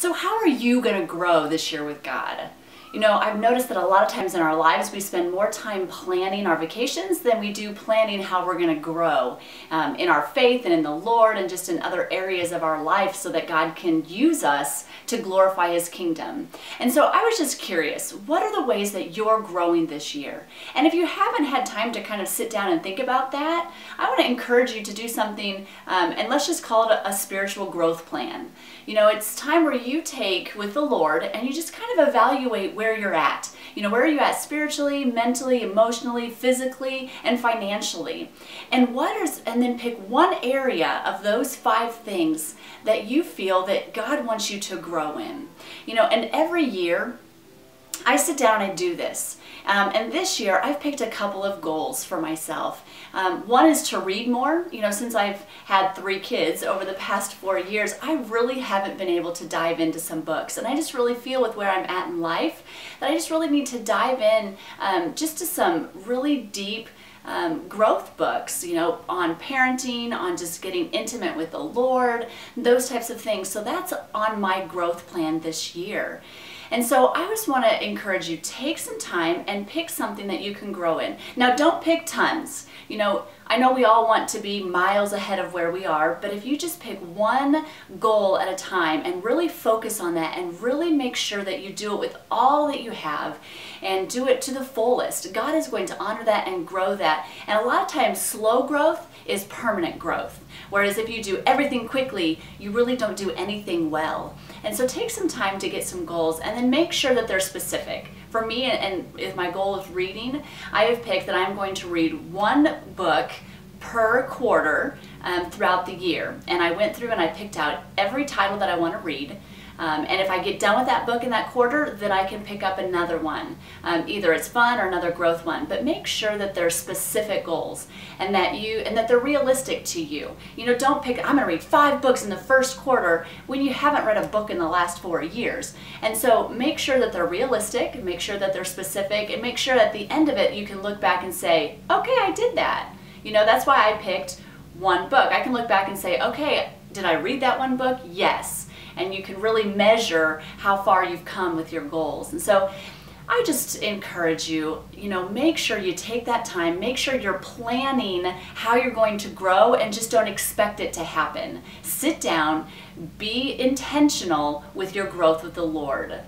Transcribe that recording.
So how are you going to grow this year with God? You know, I've noticed that a lot of times in our lives we spend more time planning our vacations than we do planning how we're going to grow in our faith and in the Lord and just in other areas of our life so that God can use us to glorify His kingdom. And so I was just curious, what are the ways that you're growing this year? And if you haven't had time to kind of sit down and think about that, I want to encourage you to do something, and let's just call it a spiritual growth plan. You know, it's time where you take with the Lord and you just kind of evaluate where you're at. You know, where are you at spiritually, mentally, emotionally, physically, and financially? And then pick one area of those 5 things that you feel that God wants you to grow in. You know, and every year I sit down and do this. And this year I've picked a couple of goals for myself. One is to read more. You know, since I've had 3 kids over the past 4 years, I really haven't been able to dive into some books. And I just really feel with where I'm at in life that I just really need to dive in just to some really deep growth books, you know, on parenting, on just getting intimate with the Lord, those types of things. So that's on my growth plan this year. And so I just want to encourage you, take some time and pick something that you can grow in. Now, don't pick tons. You know, I know we all want to be miles ahead of where we are, but if you just pick one goal at a time and really focus on that and really make sure that you do it with all that you have and do it to the fullest, God is going to honor that and grow that. And a lot of times, slow growth is permanent growth. Whereas if you do everything quickly, you really don't do anything well. And so take some time to get some goals and then make sure that they're specific. For me, and if my goal is reading, I have picked that I'm going to read 1 book per quarter throughout the year. And I went through and I picked out every title that I want to read. And if I get done with that book in that quarter, then I can pick up another one. Either it's fun or another growth one. But make sure that they're specific goals and that they're realistic to you. You know, don't pick, I'm going to read 5 books in the first quarter when you haven't read a book in the last 4 years. And so make sure that they're realistic, make sure that they're specific, and make sure at the end of it you can look back and say, okay, I did that. You know, that's why I picked 1 book. I can look back and say, okay, did I read that 1 book? Yes. And you can really measure how far you've come with your goals. And so I just encourage you, you know, make sure you take that time, make sure you're planning how you're going to grow and just don't expect it to happen. Sit down, be intentional with your growth with the Lord.